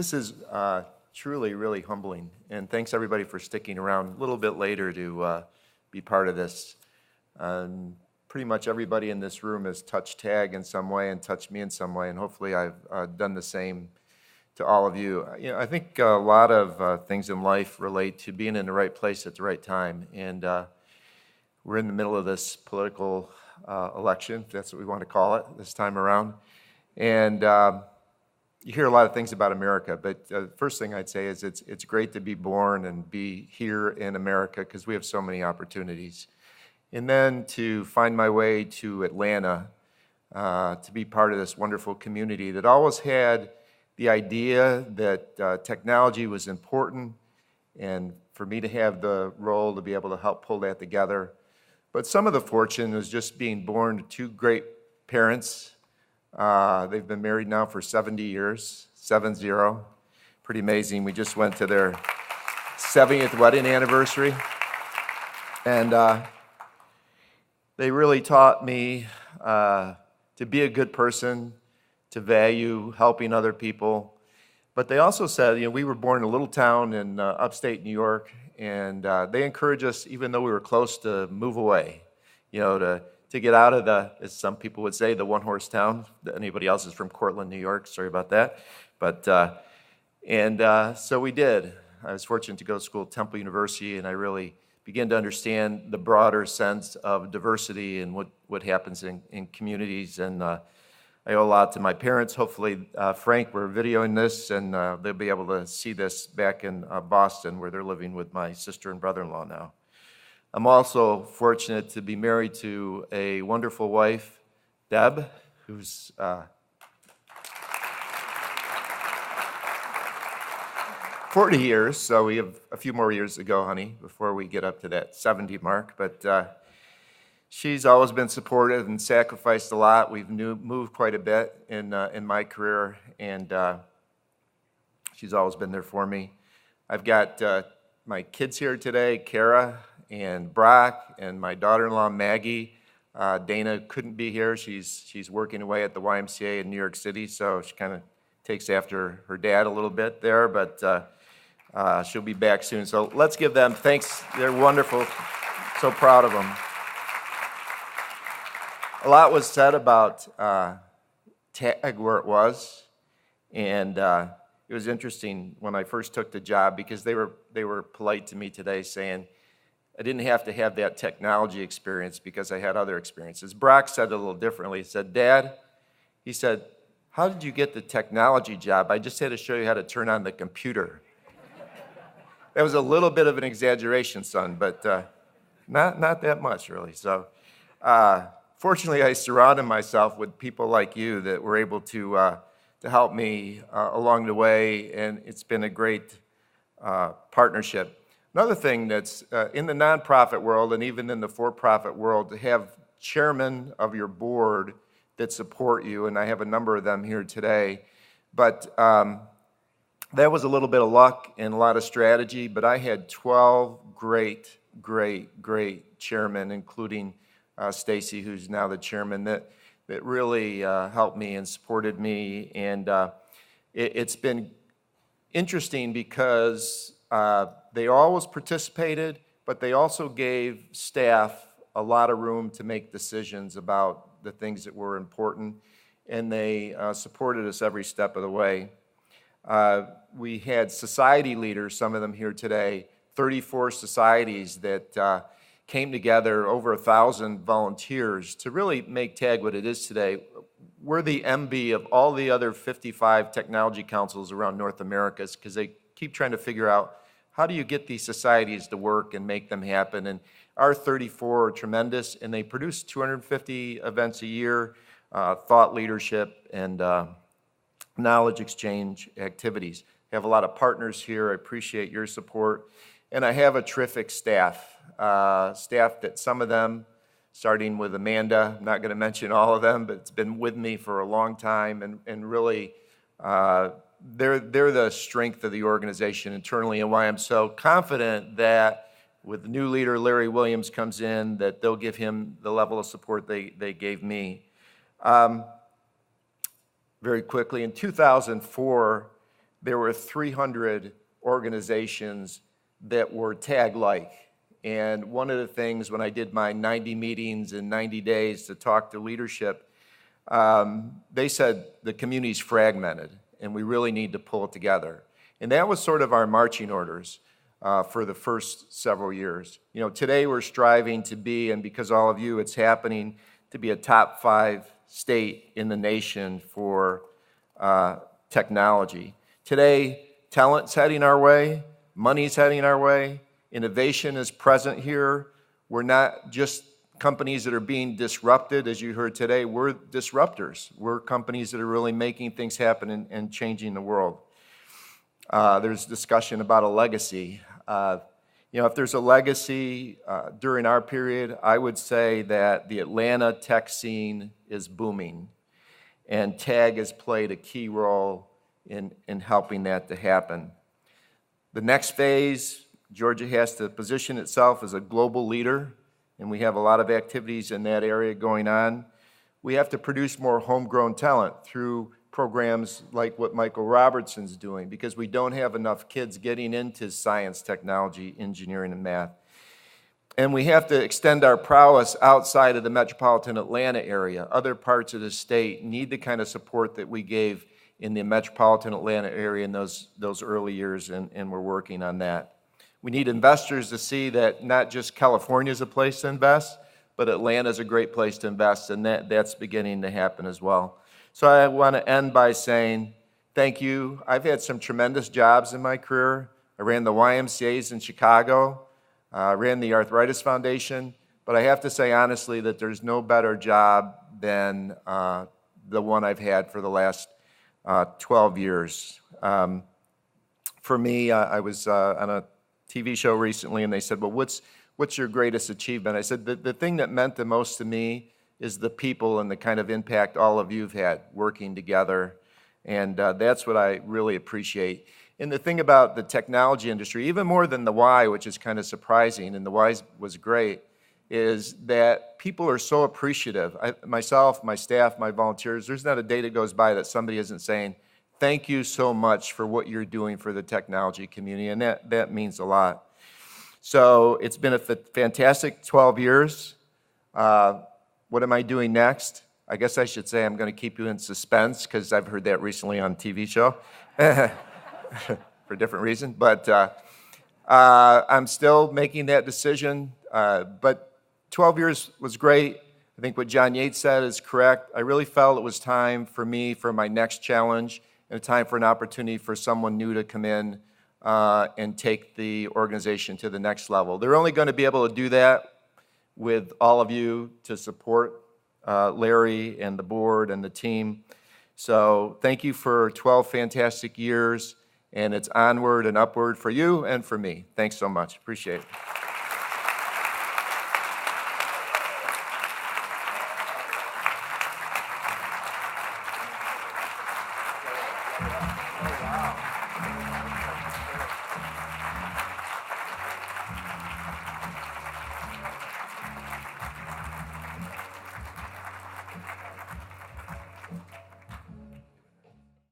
This is truly, really humbling, and thanks everybody for sticking around a little bit later to be part of this. Pretty much everybody in this room has touched Tag in some way and touched me in some way, and hopefully I've done the same to all of you. I think a lot of things in life relate to being in the right place at the right time, and we're in the middle of this political election, if that's what we want to call it, this time around. And you hear a lot of things about America, but the first thing I'd say is it's great to be born and be here in America because we have so many opportunities. And then to find my way to Atlanta to be part of this wonderful community that always had the idea that technology was important, and for me to have the role to be able to help pull that together. But some of the fortune is just being born to two great parents. They've been married now for 70 years, 7-0. Pretty amazing. We just went to their 70th wedding anniversary. And they really taught me to be a good person, to value helping other people. But they also said, we were born in a little town in upstate New York, and they encouraged us, even though we were close, to move away, to get out of the, as some people would say, the one-horse town. Anybody else is from Cortland, New York, sorry about that. But, so we did. I was fortunate to go to school at Temple University, and I really began to understand the broader sense of diversity and what happens in communities. And I owe a lot to my parents. Hopefully, Frank, we're videoing this, and they'll be able to see this back in Boston, where they're living with my sister and brother-in-law now. I'm also fortunate to be married to a wonderful wife, Deb, who's 40 years, so we have a few more years to go, honey, before we get up to that 70 mark. But she's always been supportive and sacrificed a lot. We've moved quite a bit in my career, and she's always been there for me. I've got my kids here today, Kara and Brock, and my daughter-in-law, Maggie. Dana couldn't be here. She's working away at the YMCA in New York City, so she kind of takes after her dad a little bit there, but she'll be back soon. So let's give them thanks. They're wonderful. So proud of them. A lot was said about Tag, where it was, and it was interesting when I first took the job because they were polite to me today, saying I didn't have to have that technology experience because I had other experiences. Brock said it a little differently. He said, "Dad," he said, "how did you get the technology job? I just had to show you how to turn on the computer." That was a little bit of an exaggeration, son, but not that much, really. So fortunately, I surrounded myself with people like you that were able to help me along the way, and it's been a great partnership. Another thing that's in the nonprofit world and even in the for-profit world, to have chairmen of your board that support you, and I have a number of them here today, but that was a little bit of luck and a lot of strategy, but I had 12 great chairmen, including Stacy, who's now the chairman, that really helped me and supported me, and it's been interesting because they always participated, but they also gave staff a lot of room to make decisions about the things that were important, and they supported us every step of the way. We had society leaders, some of them here today, 34 societies that came together, over 1,000 volunteers to really make Tag what it is today. We're the MB of all the other 55 technology councils around North America because they keep trying to figure out how do you get these societies to work and make them happen. And our 34 are tremendous, and they produce 250 events a year, thought leadership, and knowledge exchange activities. I have a lot of partners here. I appreciate your support. And I have a terrific staff that some of them, starting with Amanda, I'm not going to mention all of them, but it's been with me for a long time, and really they're the strength of the organization internally, and why I'm so confident that with the new leader, Larry Williams, comes in, that they'll give him the level of support they gave me. Very quickly, in 2004, there were 300 organizations that were tag-like. And one of the things when I did my 90 meetings in 90 days to talk to leadership, they said the community's fragmented and we really need to pull it together. And that was sort of our marching orders for the first several years. You know, today we're striving to be, and because all of you, it's happening, to be a top 5 state in the nation for technology. Today, talent's heading our way, money's heading our way, innovation is present here. We're not just companies that are being disrupted, as you heard today, we're disruptors. We're companies that are really making things happen and changing the world. There's discussion about a legacy. You know, if there's a legacy during our period, I would say that the Atlanta tech scene is booming, and TAG has played a key role in helping that to happen. The next phase, Georgia has to position itself as a global leader, and we have a lot of activities in that area going on. We have to produce more homegrown talent through programs like what Michael Robertson's doing, because we don't have enough kids getting into science, technology, engineering, and math. And we have to extend our prowess outside of the metropolitan Atlanta area. Other parts of the state need the kind of support that we gave in the metropolitan Atlanta area in those early years, and we're working on that. We need investors to see that not just California is a place to invest, but Atlanta is a great place to invest, and that's beginning to happen as well. So I want to end by saying thank you. I've had some tremendous jobs in my career. I ran the YMCAs in Chicago, ran the Arthritis Foundation, but I have to say honestly that there's no better job than the one I've had for the last 12 years. For me, I was on a TV show recently, and they said, well, what's your greatest achievement? I said, the thing that meant the most to me is the people and the kind of impact all of you have had working together, and that's what I really appreciate. And the thing about the technology industry, even more than the why, which is kind of surprising, and the why was great, is that people are so appreciative. Myself, my staff, my volunteers, there's not a day that goes by that somebody isn't saying, thank you so much for what you're doing for the technology community, and that means a lot. So it's been a fantastic 12 years. What am I doing next? I guess I should say I'm going to keep you in suspense, because I've heard that recently on TV show for a different reason. But I'm still making that decision. But 12 years was great. I think what John Yates said is correct. I really felt it was time for me for my next challenge, and a time for an opportunity for someone new to come in and take the organization to the next level. They're only going to be able to do that with all of you to support Larry and the board and the team. So thank you for 12 fantastic years, and it's onward and upward for you and for me. Thanks so much. Appreciate it.